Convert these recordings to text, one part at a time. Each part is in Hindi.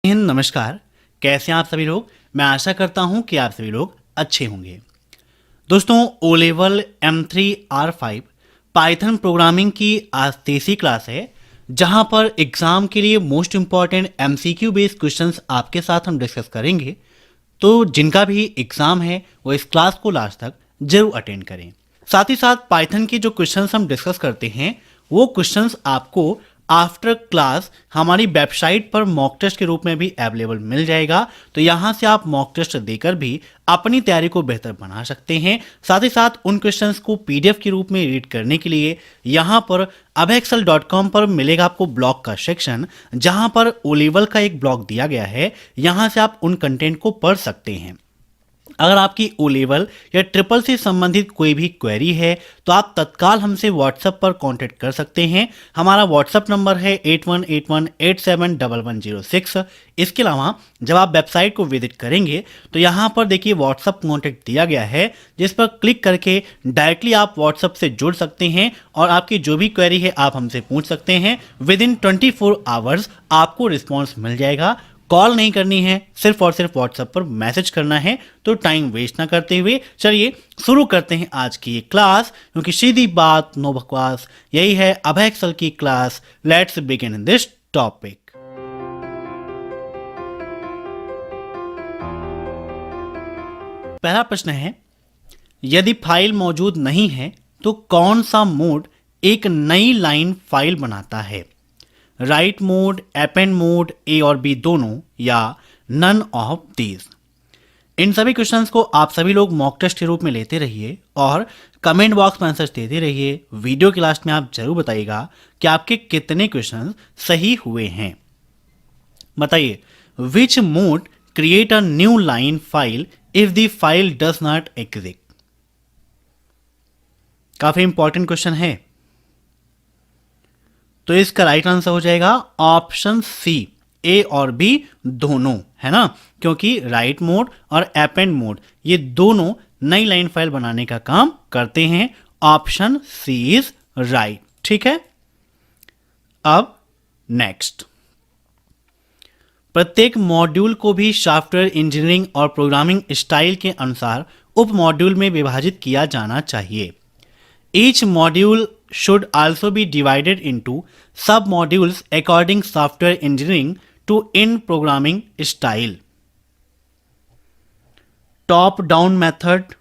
हिंद, नमस्कार। कैसे हैं आप सभी लोग। मैं आशा करता हूं कि आप सभी लोग अच्छे होंगे। दोस्तों, O level M3R5 Python programming की आज तीसरी क्लास है, जहां पर एग्जाम के लिए most important MCQ based questions आपके साथ हम डिस्कस करेंगे। तो जिनका भी एग्जाम है वो इस क्लास को लास्ट तक जरूर अटेंड करें। साथ ही साथ पाइथन के जो क्वेश्चंस हम डिस्कस करते हैं वो क्वेश्चंस आपको आफ्टर क्लास हमारी वेबसाइट पर मॉक टेस्ट के रूप में भी अवेलेबल मिल जाएगा। तो यहाँ से आप मॉक टेस्ट देकर भी अपनी तैयारी को बेहतर बना सकते हैं। साथ ही साथ उन क्वेश्चंस को PDF के रूप में रीड करने के लिए यहाँ पर abhaexcel.com पर मिलेगा आपको ब्लॉग का सेक्शन, जहाँ पर ओ लेवल का एक ब्लॉग दिया गया है। यहाँ से आप उन कंटेंट को पढ़ सकते हैं। अगर आपकी ओ लेवल या ट्रिपल से संबंधित कोई भी क्वेरी है तो आप तत्काल हमसे व्हाट्सएप पर कांटेक्ट कर सकते हैं। हमारा व्हाट्सएप नंबर है 8181871106। इसके अलावा जब आप वेबसाइट को विजिट करेंगे तो यहाँ पर देखिए व्हाट्सएप कॉन्टैक्ट दिया गया है, जिस पर क्लिक करके डायरेक्टली आप व्हाट्सएप से जुड़ सकते हैं और आपकी जो भी क्वेरी है आप हमसे पूछ सकते हैं। विद इन 24 आवर्स आपको रिस्पॉन्स मिल जाएगा। कॉल नहीं करनी है, सिर्फ और सिर्फ व्हाट्सएप पर मैसेज करना है। तो टाइम वेस्ट ना करते हुए चलिए शुरू करते हैं आज की ये क्लास, क्योंकि सीधी बात नो बकवास, यही है अभय एक्सेल की class. Let's begin in this topic. पहला प्रश्न है, यदि फाइल मौजूद नहीं है तो कौन सा मोड एक नई लाइन फाइल बनाता है? राइट मोड, अपेंड मोड, ए और बी दोनों, या नन ऑफ दीज? इन सभी क्वेश्चंस को आप सभी लोग मॉक टेस्ट के रूप में लेते रहिए और कमेंट बॉक्स में आंसर देते रहिए। वीडियो के लास्ट में आप जरूर बताइएगा कि आपके कितने क्वेश्चंस सही हुए हैं। बताइए, which mode create a new line file if the file does not exist? काफी इंपॉर्टेंट क्वेश्चन है। तो इसका राइट आंसर हो जाएगा ऑप्शन सी, ए और बी दोनों, है ना, क्योंकि राइट मोड और अपेंड मोड ये दोनों नई लाइन फाइल बनाने का काम करते हैं। Option C is right. ठीक है, अब नेक्स्ट। प्रत्येक मॉड्यूल को भी सॉफ्टवेयर इंजीनियरिंग और प्रोग्रामिंग स्टाइल के अनुसार उप मॉड्यूल में विभाजित किया जाना चाहिए। Each module should also be divided into sub-modules according software engineering to in programming style. Top-down method,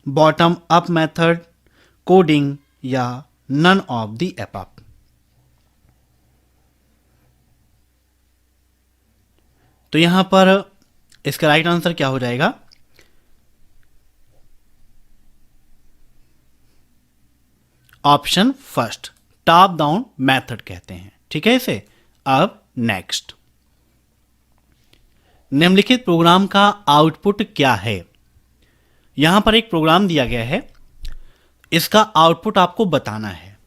bottom-up method, coding, या none of the above? तो यहां पर इसका राइट आंसर क्या हो जाएगा? Option first, top down method कहते हैं। ठीक है इसे। अब नेक्स्ट, निम्नलिखित प्रोग्राम का आउटपुट क्या है? यहां पर एक प्रोग्राम दिया गया है, इसका आउटपुट आपको बताना है।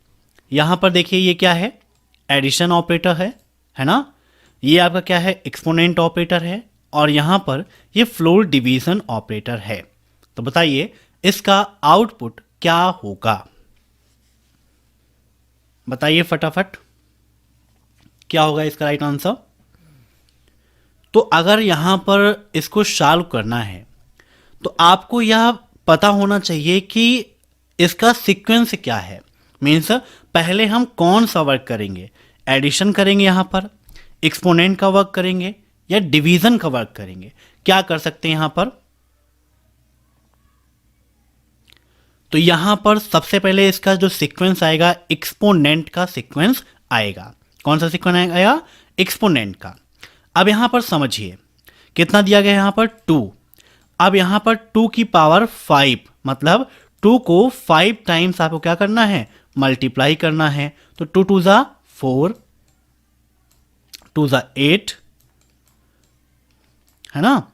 यहां पर देखिए ये क्या है? एडिशन ऑपरेटर है ना। ये आपका क्या है? एक्सपोनेंट ऑपरेटर है। और यहां पर ये फ्लोर डिवीजन ऑपरेटर है। तो बताइए इसका आउटपुट क्या होगा? बताइए फटाफट, क्या होगा इसका राइट आंसर? तो अगर यहां पर इसको सॉल्व करना है तो आपको यह पता होना चाहिए कि इसका सीक्वेंस क्या है। मीन्स पहले हम कौन सा वर्क करेंगे? एडिशन करेंगे, यहां पर एक्सपोनेंट का वर्क करेंगे, या डिवीजन का वर्क करेंगे? क्या कर सकते हैं यहां पर? तो यहां पर सबसे पहले इसका जो सीक्वेंस आएगा, एक्सपोनेंट का सीक्वेंस आएगा। कौन सा सीक्वेंस आएगा? एक्सपोनेंट का। अब यहां पर समझिए कितना दिया गया, यहां पर 2। अब यहां पर 2 की पावर 5, मतलब 2 को 5 टाइम्स आपको क्या करना है? मल्टीप्लाई करना है। तो 2 2 जा 4, 2 जा 8, है ना,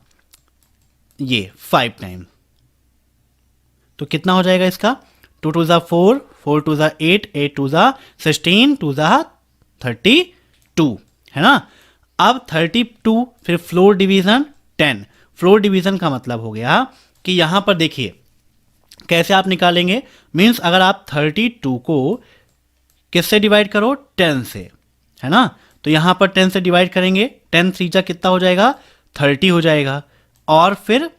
ये 5 टाइम्स। तो कितना हो जाएगा इसका? 2 2 जा 4, 4 2 जा 8, 8 2 जा 16, 2 जा 32, है ना। अब 32, फिर फ्लोर डिवीजन 10। फ्लोर डिवीजन का मतलब हो गया कि यहां पर देखिए कैसे आप निकालेंगे। मीन्स अगर आप 32 को किससे डिवाइड करो? 10 से, है ना। तो यहां पर 10 से डिवाइड करेंगे 10 3 जा कितना हो जाएगा 30 हो जाएगा, और फिर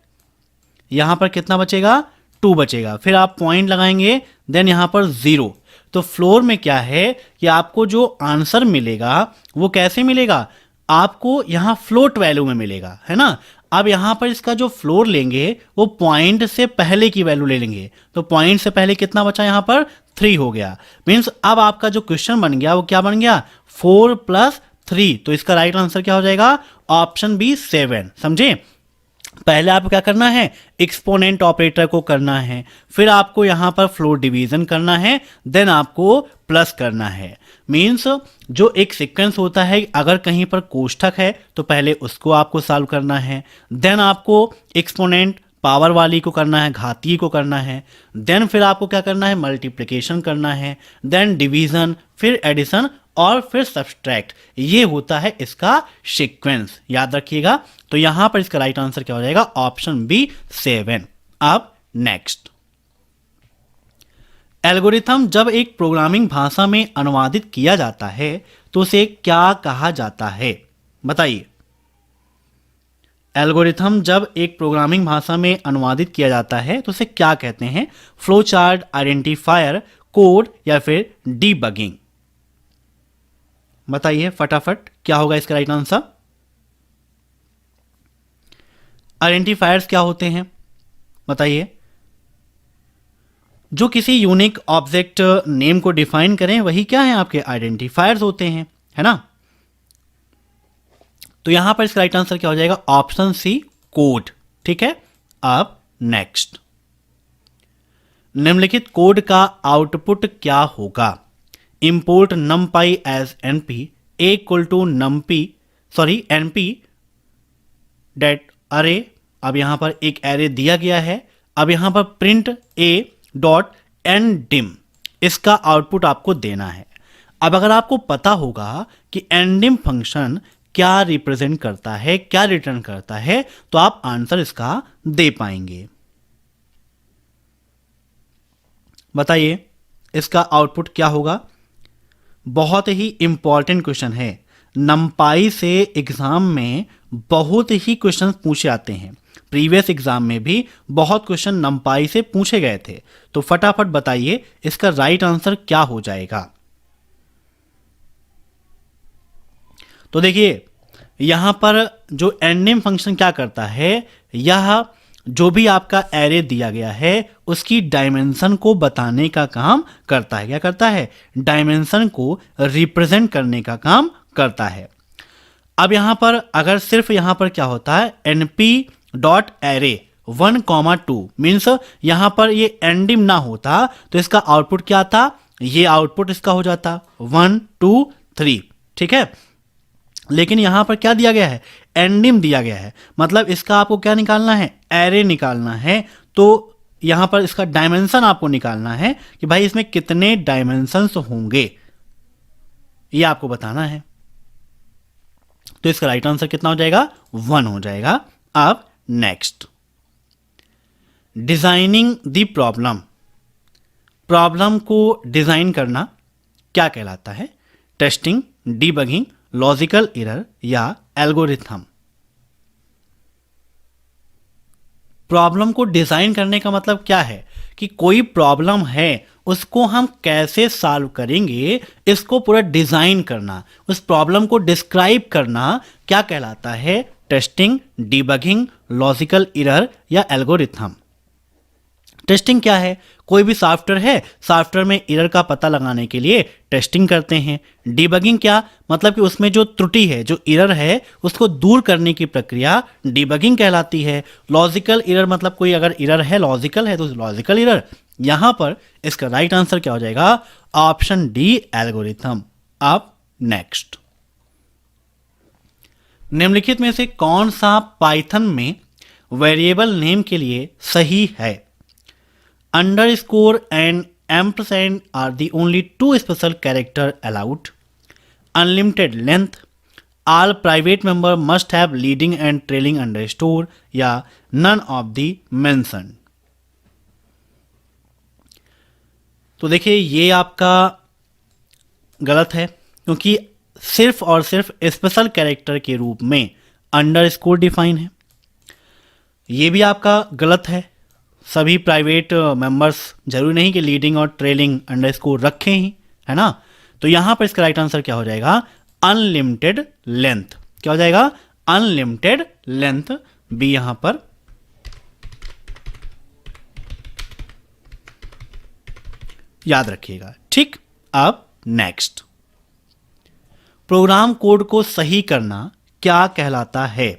यहाँ पर कितना बचेगा 2 बचेगा, फिर आप पॉइंट लगाएंगे, देन यहाँ पर 0। तो फ्लोर में क्या है कि आपको जो आंसर मिलेगा वो कैसे मिलेगा, आपको यहाँ फ्लोट वैल्यू में मिलेगा, है ना। अब यहाँ पर इसका जो फ्लोर लेंगे वो पॉइंट से पहले की वैल्यू ले लेंगे, तो पॉइंट से पहले कितना बचा यहाँ पर 3 हो गया। मीन्स अब आपका जो क्वेश्चन बन गया वो क्या बन गया 4 + 3। तो इसका राइट आंसर क्या हो जाएगा ऑप्शन बी 7। समझे, पहले आपको क्या करना है एक्सपोनेंट ऑपरेटर को करना है, फिर आपको यहां पर फ्लोर डिवीजन करना है, देन आपको प्लस करना है। मींस जो एक सीक्वेंस होता है, अगर कहीं पर कोष्ठक है तो पहले उसको आपको सॉल्व करना है, देन आपको एक्सपोनेंट पावर वाली को करना है, घातीय को करना है, देन फिर आपको क्या करना है मल्टीप्लिकेशन करना है, देन डिवीजन, फिर एडिशन और फिर सब्सट्रैक्ट। ये होता है इसका सीक्वेंस, याद रखिएगा। तो यहां पर इसका राइट आंसर क्या हो जाएगा ऑप्शन बी 7। अब नेक्स्ट, एल्गोरिथम जब एक प्रोग्रामिंग भाषा में अनुवादित किया जाता है तो उसे क्या कहा जाता है, बताइए। एल्गोरिथम जब एक प्रोग्रामिंग भाषा में अनुवादित किया जाता है तो उसे क्या कहते हैं, फ्लो चार्ट, आइडेंटिफायर, कोड या फिर डीबगिंग। बताइए फटाफट क्या होगा इसका राइट आंसर। आइडेंटिफायर्स क्या होते हैं बताइए, जो किसी यूनिक ऑब्जेक्ट नेम को डिफाइन करें वही क्या है आपके आइडेंटिफायर्स होते हैं, है ना। तो यहां पर इसका राइट आंसर क्या हो जाएगा ऑप्शन सी कोड। ठीक है, अब नेक्स्ट, निम्नलिखित कोड का आउटपुट क्या होगा, import numpy as np equal to np dot array. अब यहां पर एक एरे दिया गया है, अब यहां पर प्रिंट a डॉट ndim, इसका आउटपुट आपको देना है। अब अगर आपको पता होगा कि ndim फंक्शन क्या रिप्रेजेंट करता है, क्या रिटर्न करता है, तो आप आंसर इसका दे पाएंगे। बताइए इसका आउटपुट क्या होगा। बहुत ही इंपॉर्टेंट क्वेश्चन है, नंपाई से एग्जाम में बहुत ही क्वेश्चन पूछे आते हैं, प्रीवियस एग्जाम में भी बहुत क्वेश्चन नंपाई से पूछे गए थे। तो फटाफट बताइए इसका राइट आंसर क्या हो जाएगा। तो देखिए यहां पर जो ndim फंक्शन क्या करता है, यह जो भी आपका एरे दिया गया है उसकी डायमेंशन को बताने का काम करता है। क्या करता है, डायमेंशन को रिप्रेजेंट करने का काम करता है। अब यहां पर अगर सिर्फ यहां पर क्या होता है np डॉट एरे 1,2 मीन्स यहां पर ये ndim ना होता तो इसका आउटपुट क्या था, ये आउटपुट इसका हो जाता 1 2 3। ठीक है, लेकिन यहां पर क्या दिया गया है ndim दिया गया है, मतलब इसका आपको क्या निकालना है एरे निकालना है। तो यहां पर इसका डायमेंशन आपको निकालना है कि भाई इसमें कितने डायमेंशंस होंगे, ये आपको बताना है। तो इसका राइट आंसर कितना हो जाएगा 1 हो जाएगा। अब next, designing the problem, problem को डिजाइन करना क्या कहलाता है, टेस्टिंग, डीबगिंग, लॉजिकल एरर या एल्गोरिथम। प्रॉब्लम को डिजाइन करने का मतलब क्या है कि कोई प्रॉब्लम है उसको हम कैसे सॉल्व करेंगे, इसको पूरा डिजाइन करना, उस प्रॉब्लम को डिस्क्राइब करना क्या कहलाता है, टेस्टिंग, डीबगिंग, लॉजिकल एरर या एल्गोरिथम। टेस्टिंग क्या है, कोई भी सॉफ्टवेयर है, सॉफ्टवेयर में एरर का पता लगाने के लिए टेस्टिंग करते हैं। डीबगिंग क्या, मतलब कि उसमें जो त्रुटि है, जो एरर है, उसको दूर करने की प्रक्रिया डीबगिंग कहलाती है। लॉजिकल एरर मतलब कोई अगर एरर है लॉजिकल है तो लॉजिकल एरर। यहां पर इसका राइट आंसर क्या हो जाएगा ऑप्शन डी एल्गोरिथम। अब नेक्स्ट, निम्नलिखित में से कौन सा पाइथन में वेरिएबल नेम के लिए सही है, underscore and ampersand are the only two special character allowed, unlimited length, all private member must have leading and trailing underscore या none of the mentioned। तो देखिए ये आपका गलत है, क्योंकि सिर्फ और सिर्फ स्पेशल कैरेक्टर के रूप में अंडरस्कोर डिफाइन है। ये भी आपका गलत है। सभी प्राइवेट मेंबर्स जरूरी नहीं कि लीडिंग और ट्रेलिंग अंडरस्कोर रखें ही, है ना। तो यहां पर इसका राइट आंसर क्या हो जाएगा? Unlimited length. क्या हो जाएगा? अनलिमिटेड लेंथ, बी यहां पर याद रखिएगा। ठीक, अब नेक्स्ट, प्रोग्राम कोड को सही करना क्या कहलाता है?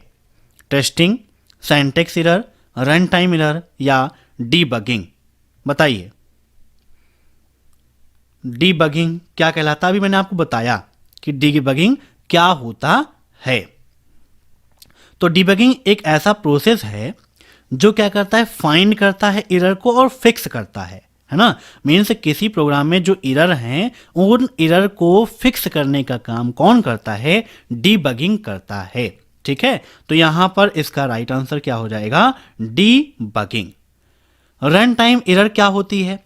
Testing, syntax error, run time error या डीबगिंग? बताइए, डीबगिंग क्या कहलाता है? अभी मैंने आपको बताया कि डीबगिंग क्या होता है। तो डीबगिंग एक ऐसा प्रोसेस है जो क्या करता है? फाइंड करता है एरर को और फिक्स करता है ना। मीन्स किसी प्रोग्राम में जो एरर हैं उन एरर को फिक्स करने का काम कौन करता है? डीबगिंग करता है। ठीक है, तो यहां पर इसका राइट आंसर क्या हो जाएगा? डीबगिंग। रन टाइम एरर क्या होती है?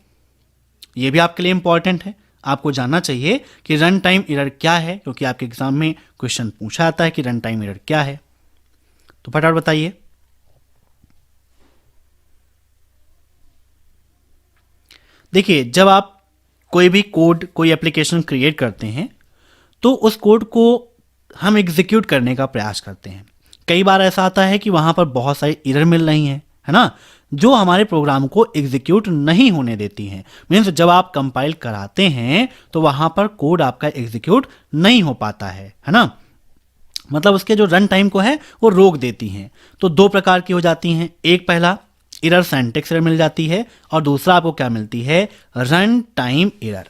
यह भी आपके लिए इंपॉर्टेंट है, आपको जानना चाहिए कि रन टाइम एरर क्या है, क्योंकि आपके एग्जाम में क्वेश्चन पूछा जाता है कि रन टाइम एरर क्या है। तो फटाफट बताइए। देखिए, जब आप कोई भी कोड, कोई एप्लीकेशन क्रिएट करते हैं तो उस कोड को हम एग्जीक्यूट करने का प्रयास करते हैं। कई बार ऐसा आता है कि वहां पर बहुत सारी एरर मिल रही हैं, है ना, जो हमारे प्रोग्राम को एग्जीक्यूट नहीं होने देती हैं। मीन्स जब आप कंपाइल कराते हैं तो वहां पर कोड आपका एग्जीक्यूट नहीं हो पाता है ना। मतलब उसके जो रन टाइम को है वो रोक देती हैं। तो दो प्रकार की हो जाती हैं। एक पहला एरर सिंटैक्स एरर मिल जाती है और दूसरा आपको क्या मिलती है? Run time error.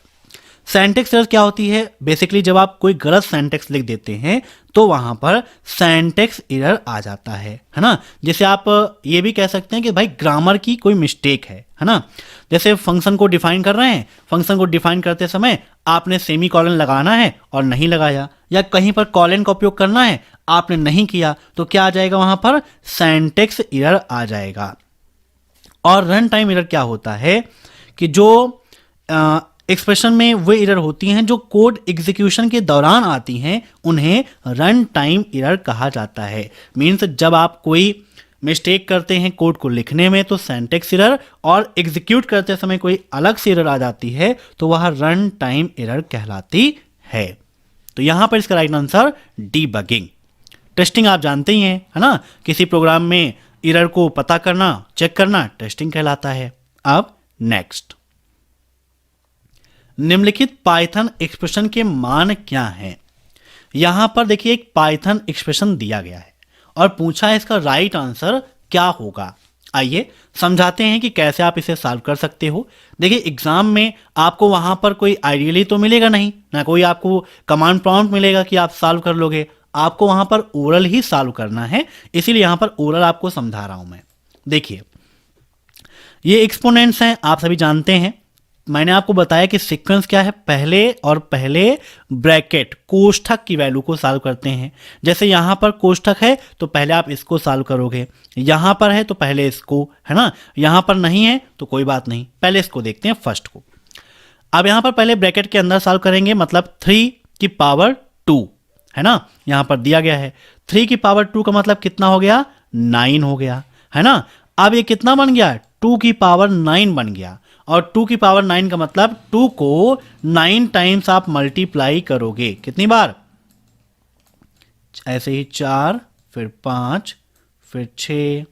Syntax error क्या होती है? बेसिकली जब आप कोई गलत सिंटैक्स लिख देते हैं तो वहां पर सिंटैक्स एरर आ जाता है ना। जैसे आप ये भी कह सकते हैं कि भाई ग्रामर की कोई मिस्टेक है ना। जैसे फंक्शन को डिफाइन कर रहे हैं, फंक्शन को डिफाइन करते समय आपने सेमी कॉलन लगाना है और नहीं लगाया, या कहीं पर कॉलन का उपयोग करना है आपने नहीं किया, तो क्या आ जाएगा? वहां पर सिंटैक्स एरर आ जाएगा। और रन टाइम एरर क्या होता है कि जो एक्सप्रेशन में वो एरर होती हैं जो कोड एग्जीक्यूशन के दौरान आती हैं, उन्हें रन टाइम एरर कहा जाता है। मीन्स जब आप कोई मिस्टेक करते हैं कोड को लिखने में तो सिंटैक्स एरर, और एग्जीक्यूट करते समय कोई अलग सी एरर आ जाती है तो वह रन टाइम एरर कहलाती है। तो यहां पर इसका राइट आंसर डीबगिंग। टेस्टिंग आप जानते ही हैं, है ना, किसी प्रोग्राम में एरर को पता करना, चेक करना टेस्टिंग कहलाता है। अब नेक्स्ट, निम्नलिखित पाइथन एक्सप्रेशन के मान क्या हैं? यहां पर देखिए एक पाइथन एक्सप्रेशन दिया गया है और पूछा है इसका राइट आंसर क्या होगा। आइए समझाते हैं कि कैसे आप इसे सॉल्व कर सकते हो। देखिए एग्जाम में आपको वहां पर कोई आइडियली तो मिलेगा नहीं ना, कोई आपको कमांड प्रॉम्प्ट मिलेगा कि आप सॉल्व कर लोगे। आपको वहां पर ओरल ही सॉल्व करना है, इसीलिए यहां पर ओरल आपको समझा रहा हूं मैं। देखिए ये एक्सपोनेंट्स हैं, आप सभी जानते हैं। मैंने आपको बताया कि सीक्वेंस क्या है, पहले ब्रैकेट कोष्ठक की वैल्यू को सॉल्व करते हैं। जैसे यहां पर कोष्ठक है तो पहले आप इसको सॉल्व करोगे, यहां पर है तो पहले इसको, है ना। यहां पर नहीं है तो कोई बात नहीं, पहले इसको देखते हैं फर्स्ट को। अब यहां पर पहले ब्रैकेट के अंदर सॉल्व करेंगे, मतलब 3 की पावर 2, है ना, यहां पर दिया गया है। 3 की पावर 2 का मतलब कितना हो गया? 9 हो गया, है ना। अब ये कितना बन गया? 2 की पावर 9 बन गया। और 2 की पावर 9 का मतलब 2 को 9 टाइम्स आप मल्टीप्लाई करोगे। कितनी बार? ऐसे ही 4, फिर 5, फिर 6,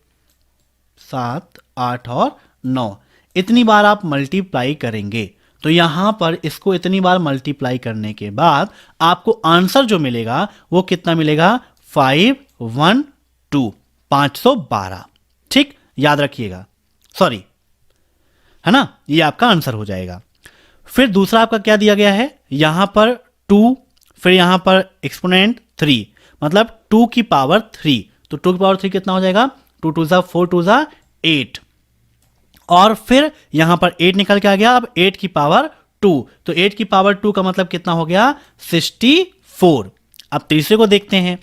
7, 8 और 9, इतनी बार आप मल्टीप्लाई करेंगे। तो यहां पर इसको इतनी बार मल्टीप्लाई करने के बाद आपको आंसर जो मिलेगा वो कितना मिलेगा? 512, 512। ठीक, याद रखिएगा, सॉरी, है ना, ये आपका आंसर हो जाएगा। फिर दूसरा आपका क्या दिया गया है? यहां पर 2, फिर यहां पर एक्सपोनेंट 3, मतलब 2 की पावर 3। तो 2 की पावर 3 कितना हो जाएगा? 2 2 4 2 8। और फिर यहां पर 8 निकल के आ गया। अब 8 की पावर 2, तो 8 की पावर 2 का मतलब कितना हो गया? 64। अब तीसरे को देखते हैं।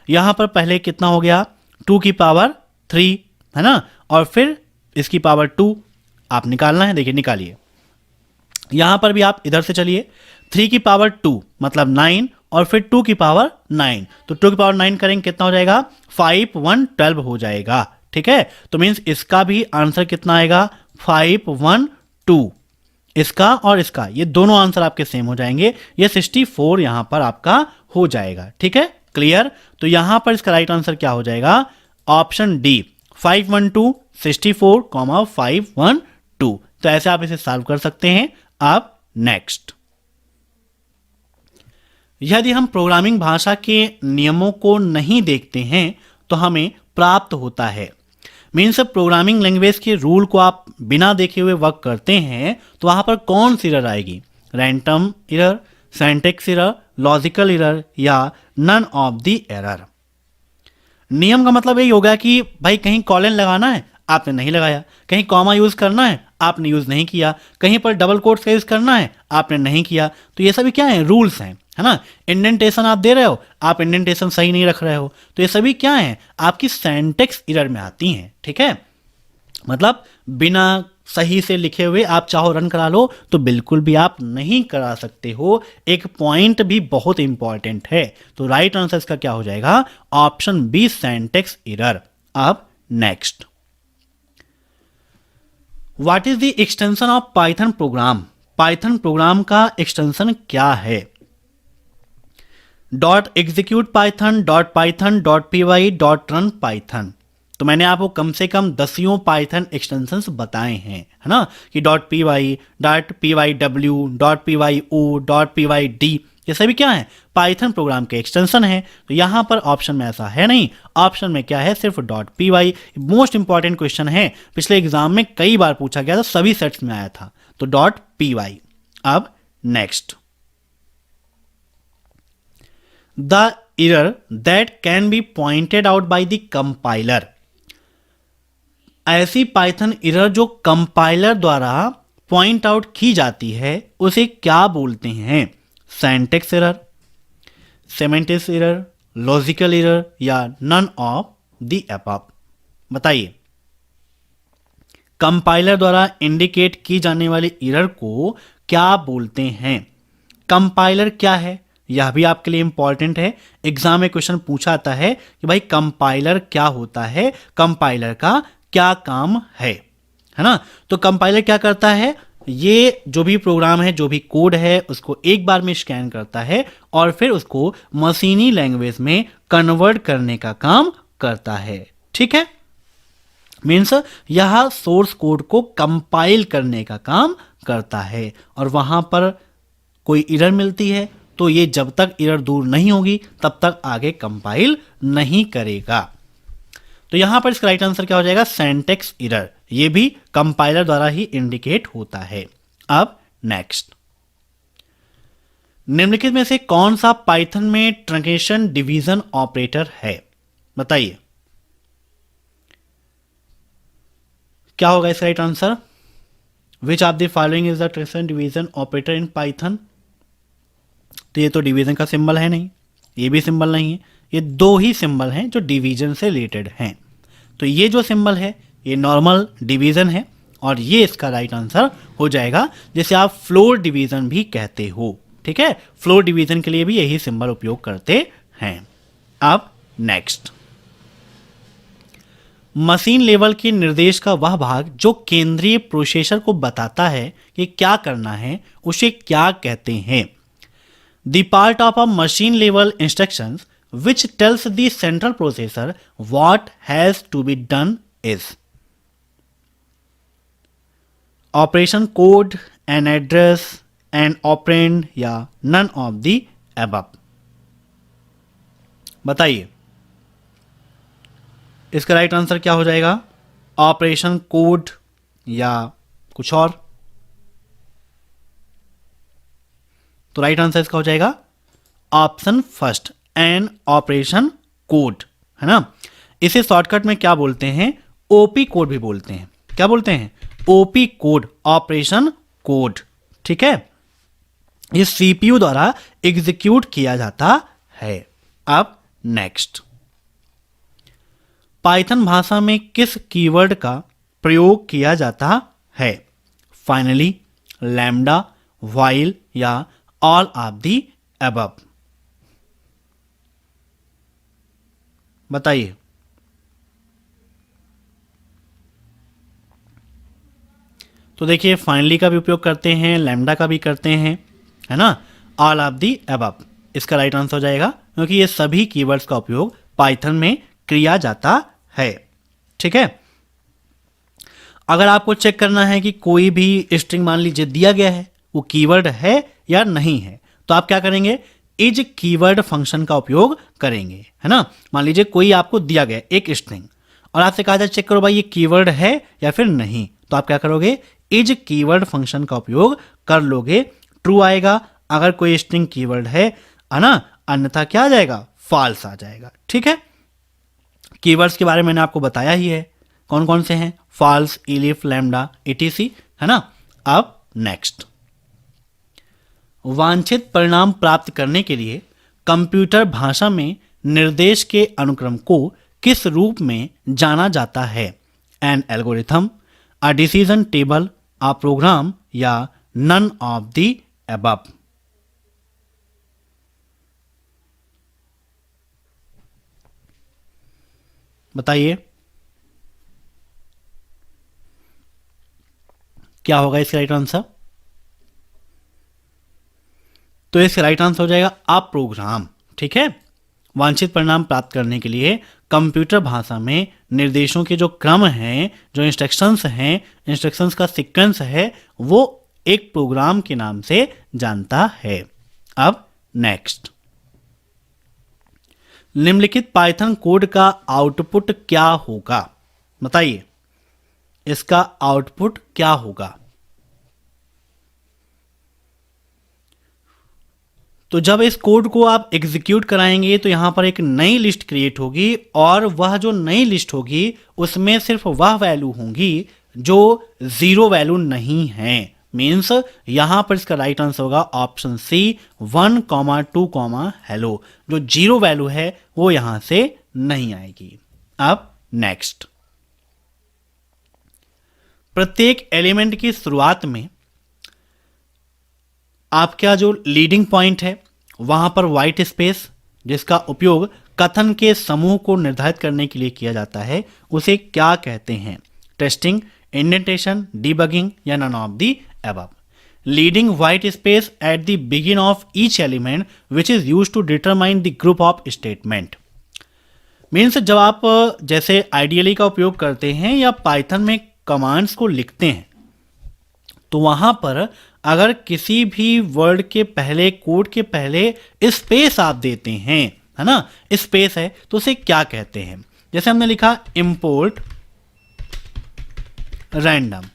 यहां पर पहले कितना हो गया? 2 की पावर 3, है ना, और फिर इसकी पावर 2 आप निकालना है। देखिए निकालिए, यहां पर भी आप इधर से चलिए। 3 की पावर 2 मतलब 9, और फिर 2 की पावर 9, तो 2 की पावर 9 करेंगे कितना हो जाएगा, 5 1 12 हो जाएगा। ठीक है, तो मीन्स इसका भी आंसर कितना आएगा, 5 1 2। इसका और इसका ये दोनों आंसर आपके सेम हो जाएंगे, ये 64 यहां पर आपका हो जाएगा। ठीक है, क्लियर। तो यहां पर इसका राइट आंसर क्या हो जाएगा, ऑप्शन डी 512 64 512। तो ऐसे आप इसे सॉल्व कर सकते हैं। अब नेक्स्ट, यदि हम प्रोग्रामिंग भाषा के नियमों को नहीं देखते हैं तो हमें प्राप्त होता है, मीन्स प्रोग्रामिंग लैंग्वेज के रूल को आप बिना देखे हुए वर्क करते हैं तो वहां पर कौन सी एरर आएगी, random error, syntax error, logical error या नन ऑफ द एरर। नियम का मतलब यही होगा कि भाई कहीं कॉलन लगाना है आपने नहीं लगाया, कहीं कॉमा यूज करना है आपने यूज नहीं किया, कहीं पर डबल कोट्स का यूज करना है आपने नहीं किया। तो ये सभी क्या है, रूल्स हैं, है ना। इंडेंटेशन आप दे रहे हो, आप इंडेंटेशन सही नहीं रख रहे हो, तो ये सभी क्या है, आपकी सिंटैक्स एरर में आती हैं। ठीक है, मतलब बिना सही से लिखे हुए आप चाहो रन करा लो तो बिल्कुल भी आप नहीं करा सकते हो। एक पॉइंट भी बहुत इंपॉर्टेंट है, तो राइट आंसर इसका क्या हो जाएगा, ऑप्शन बी सिंटैक्स एरर। अब next, what is the extension of Python programme. Python programme का एक्सटेंशन क्या है, dot execute Python, dot Python, dot P dot run Python. तो मैंने आपको कम से कम 10 पाइथन एक्सटेंशंस बताए हैं, है ना, कि dot P Y, dot P Y W, dot P Y O, dot P Y D, ये सभी क्या है, पाइथन प्रोग्राम के एक्सटेंशन है। तो यहां पर ऑप्शन में ऐसा है नहीं, ऑप्शन में क्या है, सिर्फ dot P Y. Most important question है, पिछले एग्जाम में कई बार पूछा गया था, सभी सेट्स में आया था, तो डॉट पी वाई। अब next, the error that can be pointed out by the compiler. ऐसी पाइथन एरर जो कंपाइलर द्वारा पॉइंट आउट की जाती है उसे क्या बोलते हैं, syntax error, semantics error, logical error या नन ऑफ द अबव। बताइए, कंपाइलर द्वारा इंडिकेट की जाने वाली एरर को क्या बोलते हैं। कंपाइलर क्या है यह भी आपके लिए इंपॉर्टेंट है, एग्जाम में क्वेश्चन पूछा आता है कि भाई कंपाइलर क्या होता है, कंपाइलर का क्या काम है ना। तो कंपाइलर क्या करता है, ये जो भी प्रोग्राम है, जो भी कोड है, उसको एक बार में स्कैन करता है और फिर उसको मशीनी लैंग्वेज में कन्वर्ट करने का काम करता है। ठीक है, मीन्स यह सोर्स कोड को कंपाइल करने का काम करता है, और वहां पर कोई एरर मिलती है तो ये जब तक एरर दूर नहीं होगी तब तक आगे कंपाइल नहीं करेगा। तो यहां पर इसका राइट आंसर क्या हो जाएगा, सिंटैक्स एरर। ये भी कंपाइलर द्वारा ही इंडिकेट होता है। अब नेक्स्ट, निम्नलिखित में से कौन सा पाइथन में ट्रंकेशन डिवीजन ऑपरेटर है, बताइए क्या होगा इसका right answer. Which of the following is the truncation division operator in Python. तो ये तो डिवीजन का सिंबल है नहीं, ये भी सिंबल नहीं है, ये दो ही सिंबल हैं जो डिवीजन से रिलेटेड हैं। तो ये जो सिंबल है ये नॉर्मल डिवीजन है और ये इसका राइट आंसर हो जाएगा, जिसे आप फ्लोर डिवीजन भी कहते हो। ठीक है, फ्लोर डिवीजन के लिए भी यही सिंबल उपयोग करते हैं। अब नेक्स्ट, मशीन लेवल के निर्देश का वह भाग जो केंद्रीय प्रोसेसर को बताता है कि क्या करना है उसे क्या कहते हैं। The part of a machine level instructions which tells the central processor what has to be done is operation code, an address, an operand या none of the above। बताइए इसका राइट आंसर क्या हो जाएगा, ऑपरेशन कोड या कुछ और। तो राइट आंसर इसका हो जाएगा option first, an operation code, है ना। इसे शॉर्टकट में क्या बोलते हैं, ओपी कोड भी बोलते हैं। क्या बोलते हैं, ओपी कोड, ऑपरेशन कोड। ठीक है, ये सीपीयू द्वारा एग्जीक्यूट किया जाता है। अब नेक्स्ट, पाइथन भाषा में किस कीवर्ड का प्रयोग किया जाता है, फाइनली, लैम्डा, व्हाइल या ऑल ऑफ द अबव। बताइए। तो देखिए फाइनली का भी उपयोग करते हैं, लैम्डा का भी करते हैं, है ना, ऑल ऑफ दी अबव इसका राइट आंसर हो जाएगा, क्योंकि ये सभी कीवर्ड्स का उपयोग पाइथन में किया जाता है। ठीक है, अगर आपको चेक करना है कि कोई भी स्ट्रिंग मान लीजिए दिया गया है, वो कीवर्ड है या नहीं है, तो आप क्या करेंगे, इज कीवर्ड फंक्शन का उपयोग करेंगे, है ना। मान लीजिए कोई आपको दिया गया एक स्ट्रिंग और आपसे कहा जाए चेक करो भाई ये कीवर्ड है या फिर नहीं, तो आप क्या करोगे, इज कीवर्ड फंक्शन का उपयोग कर लोगे, ट्रू आएगा अगर कोई स्ट्रिंग कीवर्ड है ना, अन्यथा क्या आ जाएगा, फॉल्स आ जाएगा। ठीक है, कीवर्ड्स के बारे में मैंने आपको बताया ही है, कौन कौन से हैं, फॉल्स, इलिफ, लैम्डा, etc, है ना। अब नेक्स्ट, वांछित परिणाम प्राप्त करने के लिए कंप्यूटर भाषा में निर्देश के अनुक्रम को किस रूप में जाना जाता है, an algorithm, a decision table, a program या नन ऑफ द अबव। बताइए क्या होगा इसका राइट आंसर। तो इसका राइट आंसर हो जाएगा अ प्रोग्राम। ठीक है, वांछित परिणाम प्राप्त करने के लिए कंप्यूटर भाषा में निर्देशों के जो क्रम हैं, जो इंस्ट्रक्शंस हैं, इंस्ट्रक्शंस का सीक्वेंस है, वो एक प्रोग्राम के नाम से जानता है। अब नेक्स्ट, निम्नलिखित पाइथन कोड का आउटपुट क्या होगा, बताइए इसका आउटपुट क्या होगा। तो जब इस कोड को आप एग्जीक्यूट कराएंगे तो यहां पर एक नई लिस्ट क्रिएट होगी और वह जो नई लिस्ट होगी उसमें सिर्फ वह वैल्यू होंगी जो जीरो वैल्यू नहीं है। मीन्स यहां पर इसका राइट आंसर होगा ऑप्शन सी 1, 2, हेलो। जो जीरो वैल्यू है वो यहां से नहीं आएगी। अब नेक्स्ट, प्रत्येक एलिमेंट की शुरुआत में आपका जो लीडिंग पॉइंट है वहां पर व्हाइट स्पेस, जिसका उपयोग कथन के समूह को निर्धारित करने के लिए किया जाता है, उसे क्या कहते हैं, टेस्टिंग, इंडेंटेशन, डीबगिंग या none of the above. Leading white space at the begin of each element which is used to determine the group of statement. Means जब आप जैसे आइडियली का उपयोग करते हैं या पाइथन में कमांड्स को लिखते हैं तो वहां पर अगर किसी भी वर्ड के पहले, कोड के पहले स्पेस आप देते हैं, है ना, स्पेस है, तो उसे क्या कहते हैं। जैसे हमने लिखा इंपोर्ट रैंडम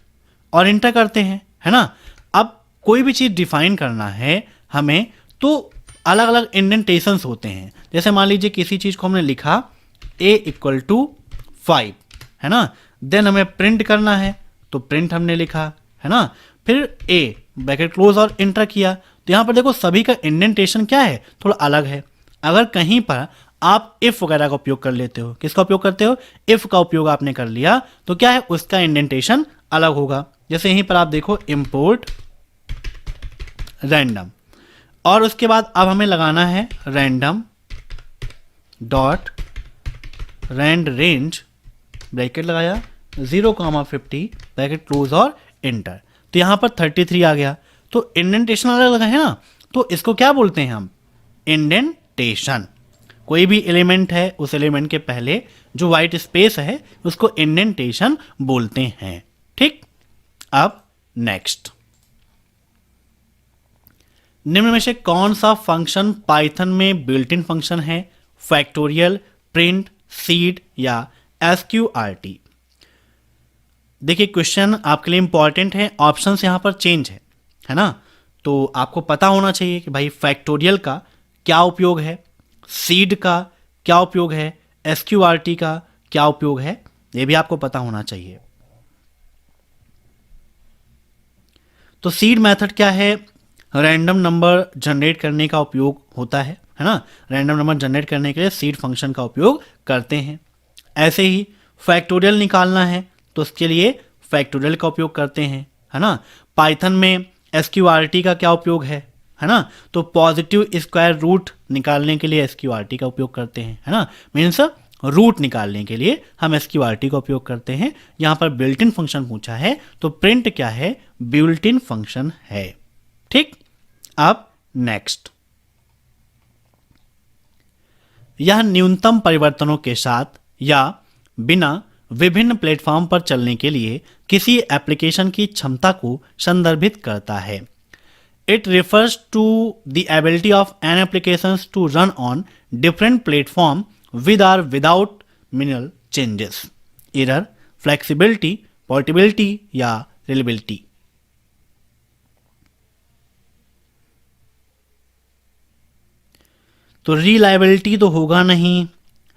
और इंटर करते हैं, है ना। अब कोई भी चीज डिफाइन करना है हमें तो अलग अलग इंडेंटेशंस होते हैं। जैसे मान लीजिए किसी चीज को हमने लिखा a = 5, है ना, देन हमें प्रिंट करना है तो प्रिंट हमने लिखा, है ना, फिर a ब्रैकेट क्लोज और इंटर किया, तो यहां पर देखो सभी का इंडेंटेशन क्या है, थोड़ा अलग है। अगर कहीं पर आप इफ वगैरह का उपयोग कर लेते हो, किसका उपयोग करते हो, इफ का उपयोग आपने कर लिया, तो क्या है उसका इंडेंटेशन अलग होगा। जैसे यहीं पर आप देखो इंपोर्ट रैंडम और उसके बाद अब हमें लगाना है random dot rand range, bracket लगाया 0,50 ब्रैकेट क्लोज और इंटर, तो यहां पर 33 आ गया। तो इंडेंटेशन अलग अलग है ना, तो इसको क्या बोलते हैं हम, इंडेंटेशन। कोई भी एलिमेंट है उस एलिमेंट के पहले जो व्हाइट स्पेस है उसको इंडेंटेशन बोलते हैं। ठीक, अब नेक्स्ट, निम्न में से कौन सा फंक्शन पाइथन में बिल्ट इन फंक्शन है, फैक्टोरियल, प्रिंट, सीड या एसक्यूआरटी। देखिए क्वेश्चन आपके लिए इंपॉर्टेंट है, ऑप्शंस यहां पर चेंज है ना, तो आपको पता होना चाहिए कि भाई फैक्टोरियल का क्या उपयोग है, सीड का क्या उपयोग है, एसक्यूआरटी का क्या उपयोग है, ये भी आपको पता होना चाहिए। तो सीड मेथड क्या है, रैंडम नंबर जनरेट करने का उपयोग होता है ना, रैंडम नंबर जनरेट करने के लिए सीड फंक्शन का उपयोग करते हैं। ऐसे ही फैक्टोरियल निकालना है तो उसके लिए फैक्टोरियल का उपयोग करते हैं, है ना। पाइथन में एसक्यूआरटी का क्या उपयोग है ना, तो पॉजिटिव स्क्वायर रूट निकालने के लिए एसक्यूआरटी का उपयोग करते हैं, है ना। मीन्स रूट निकालने के लिए हम स्क्यूआरटी का उपयोग करते हैं। यहां पर बिल्ट इन फंक्शन पूछा है तो प्रिंट क्या है, बिल्ट इन फंक्शन है। ठीक, अब नेक्स्ट, यह न्यूनतम परिवर्तनों के साथ या बिना विभिन्न प्लेटफॉर्म पर चलने के लिए किसी एप्लीकेशन की क्षमता को संदर्भित करता है। It refers to the ability of an applications to run on different platform with or without minimal changes, error, flexibility, portability या reliability। तो रिलायबिलिटी तो होगा नहीं,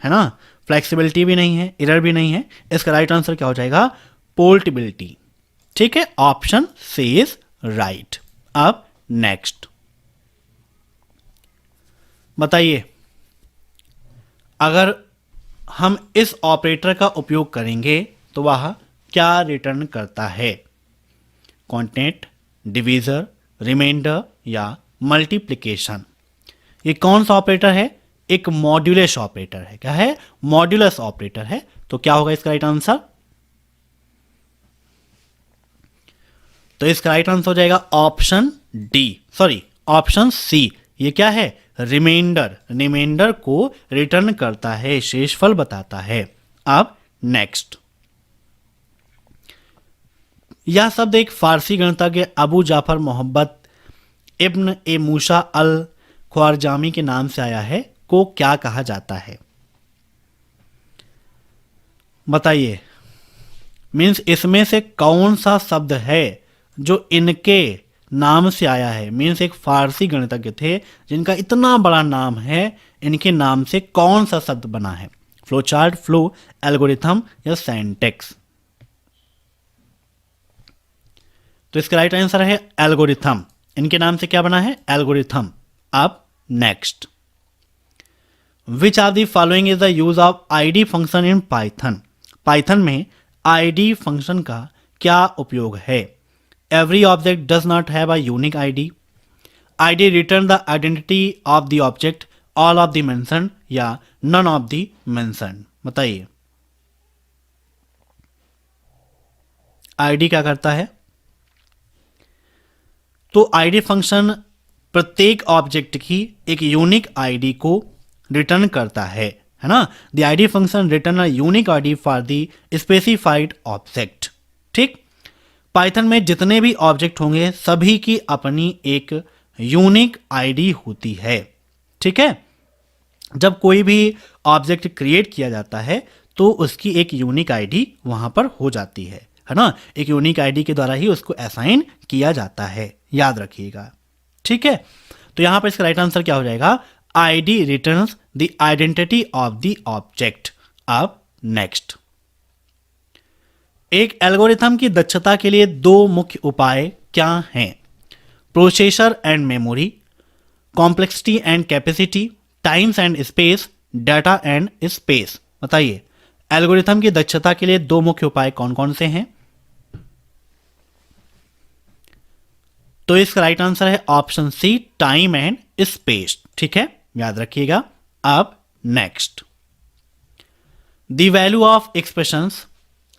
है ना, फ्लेक्सिबिलिटी भी नहीं है, एरर भी नहीं है, इसका राइट आंसर क्या हो जाएगा, पोर्टेबिलिटी। ठीक है, ऑप्शन सी इज राइट। अब नेक्स्ट बताइए, अगर हम इस ऑपरेटर का उपयोग करेंगे तो वह क्या रिटर्न करता है, कॉन्टेंट, डिवीजर, रिमाइंडर या मल्टीप्लिकेशन। ये कौन सा ऑपरेटर है, एक मॉड्यूलस ऑपरेटर है। क्या है, मॉड्यूलस ऑपरेटर है। तो क्या होगा इसका राइट आंसर, तो इसका राइट आंसर हो जाएगा option D, sorry option C. ये क्या है, रिमाइंडर, रिमाइंडर को रिटर्न करता है, शेषफल बताता है। अब नेक्स्ट, यह शब्द एक फारसी गणितज्ञ अबू जाफर मोहब्बत इब्न ए मूसा अल ख्वारजामी के नाम से आया है, को क्या कहा जाता है, बताइए। मीन्स इसमें से कौन सा शब्द है जो इनके नाम से आया है। मीन्स एक फारसी गणितज्ञ थे जिनका इतना बड़ा नाम है, इनके नाम से कौन सा शब्द बना है, फ्लो चार्ट, फ्लो, एल्गोरिथम या सिंटैक्स। तो इसका राइट आंसर है एल्गोरिथम। इनके नाम से क्या बना है, एल्गोरिथम। अब next, which are the following is the use of ID function in Python. Python में आईडी फंक्शन का क्या उपयोग है, every object does not have a unique ID, ID return the identity of the object, all of the mentioned या none of the mentioned। बताइए ID क्या करता है, तो ID फंक्शन प्रत्येक ऑब्जेक्ट की एक यूनिक ID को रिटर्न करता है ना। The ID function return a unique ID for the specified object. ठीक, पाइथन में जितने भी ऑब्जेक्ट होंगे सभी की अपनी एक यूनिक आईडी होती है। ठीक है, जब कोई भी ऑब्जेक्ट क्रिएट किया जाता है तो उसकी एक यूनिक आईडी वहां पर हो जाती है ना। एक यूनिक आईडी के द्वारा ही उसको असाइन किया जाता है, याद रखिएगा। ठीक है, तो यहां पर इसका राइट आंसर क्या हो जाएगा, ID returns the identity of the object. अब नेक्स्ट, एक एल्गोरिथम की दक्षता के लिए दो मुख्य उपाय क्या हैं, processor and memory, complexity and capacity, times and space, data and space. बताइए एल्गोरिथम की दक्षता के लिए दो मुख्य उपाय कौन कौन से हैं, तो इसका राइट आंसर है option C, time and space. ठीक है, याद रखिएगा। अब next, the value of expressions,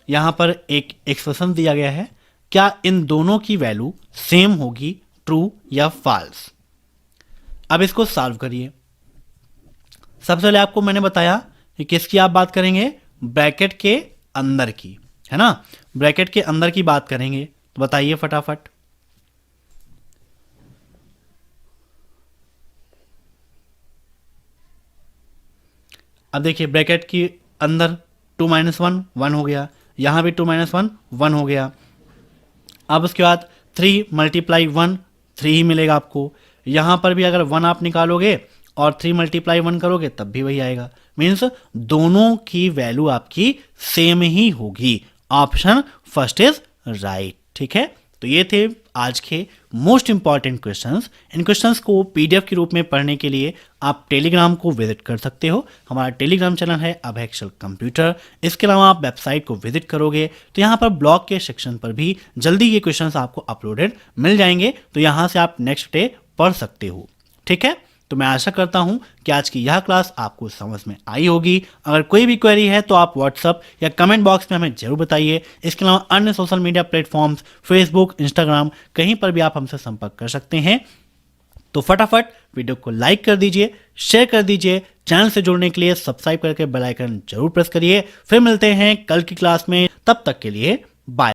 यहां पर एक एक्सप्रेशन दिया गया है, क्या इन दोनों की वैल्यू सेम होगी, ट्रू या फॉल्स। अब इसको सॉल्व करिए। सबसे पहले आपको मैंने बताया कि किसकी आप बात करेंगे, ब्रैकेट के अंदर की, है ना, ब्रैकेट के अंदर की बात करेंगे। तो बताइए फटाफट, अब देखिए ब्रैकेट के अंदर 2 - 1 1 हो गया, यहां भी 2 - 1 1 हो गया। अब उसके बाद 3 × 1 3 ही मिलेगा आपको। यहां पर भी अगर 1 आप निकालोगे और 3 × 1 करोगे तब भी वही आएगा। मीन्स दोनों की वैल्यू आपकी सेम ही होगी। Option first is right. ठीक है, तो ये थे आज के मोस्ट इंपॉर्टेंट क्वेश्चंस। इन क्वेश्चंस को पीडीएफ के रूप में पढ़ने के लिए आप टेलीग्राम को विजिट कर सकते हो। हमारा टेलीग्राम चैनल है अभयक्षर कंप्यूटर। इसके अलावा आप वेबसाइट को विजिट करोगे तो यहाँ पर ब्लॉग के सेक्शन पर भी जल्दी ये क्वेश्चंस आपको अपलोडेड मिल जाएंगे, तो यहाँ से आप नेक्स्ट डे पढ़ सकते हो। ठीक है, तो मैं आशा करता हूं कि आज की यह क्लास आपको समझ में आई होगी। अगर कोई भी क्वेरी है तो आप व्हाट्सअप या कमेंट बॉक्स में हमें जरूर बताइए। इसके अलावा अन्य social media platforms Facebook, Instagram, कहीं पर भी आप हमसे संपर्क कर सकते हैं। तो फटाफट वीडियो को लाइक कर दीजिए, शेयर कर दीजिए। चैनल से जुड़ने के लिए सब्सक्राइब करके बेल आइकन जरूर प्रेस करिए। फिर मिलते हैं कल की क्लास में, तब तक के लिए बाय।